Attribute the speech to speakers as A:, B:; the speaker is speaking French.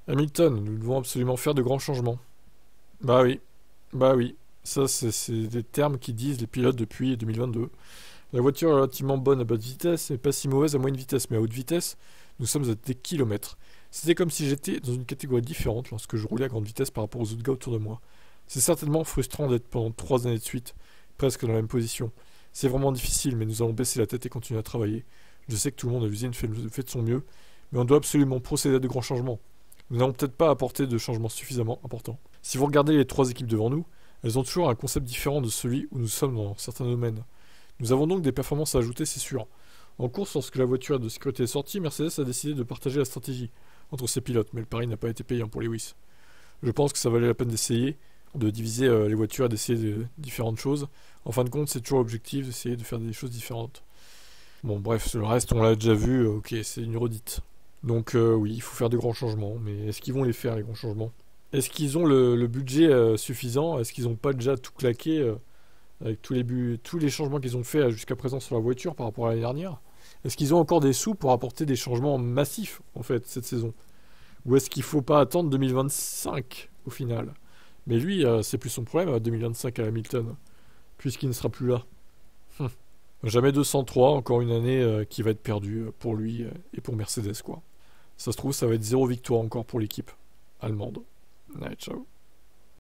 A: Hamilton, nous devons absolument faire de grands changements. Bah oui, bah oui. Ça, c'est des termes qui disent les pilotes depuis 2022. La voiture est relativement bonne à basse vitesse et pas si mauvaise à moyenne vitesse, mais à haute vitesse, nous sommes à des kilomètres. C'était comme si j'étais dans une catégorie différente lorsque je roulais à grande vitesse par rapport aux autres gars autour de moi. C'est certainement frustrant d'être pendant 3 années de suite, presque dans la même position. C'est vraiment difficile, mais nous allons baisser la tête et continuer à travailler. Je sais que tout le monde à l'usine fait de son mieux, mais on doit absolument procéder à de grands changements. Nous n'avons peut-être pas apporté de changements suffisamment importants. Si vous regardez les trois équipes devant nous, elles ont toujours un concept différent de celui où nous sommes dans certains domaines. Nous avons donc des performances à ajouter, c'est sûr. En course, lorsque la voiture de sécurité est sortie, Mercedes a décidé de partager la stratégie entre ses pilotes, mais le pari n'a pas été payant pour Lewis. Je pense que ça valait la peine d'essayer, de diviser les voitures et d'essayer différentes choses. En fin de compte, c'est toujours l'objectif d'essayer de faire des choses différentes. Bon, bref, le reste, on l'a déjà vu, ok, c'est une redite. Donc oui, il faut faire de grands changements, mais est-ce qu'ils vont les faire, les grands changements? Est-ce qu'ils ont le budget suffisant? Est-ce qu'ils n'ont pas déjà tout claqué avec tous les changements qu'ils ont fait jusqu'à présent sur la voiture par rapport à l'année dernière? Est-ce qu'ils ont encore des sous pour apporter des changements massifs, en fait, cette saison? Ou est-ce qu'il faut pas attendre 2025 au final? Mais lui, c'est plus son problème à 2025 à Hamilton, puisqu'il ne sera plus là. Hum. Jamais 203, encore une année qui va être perdue pour lui et pour Mercedes, quoi. Ça se trouve, ça va être zéro victoire encore pour l'équipe allemande. Allez, ciao.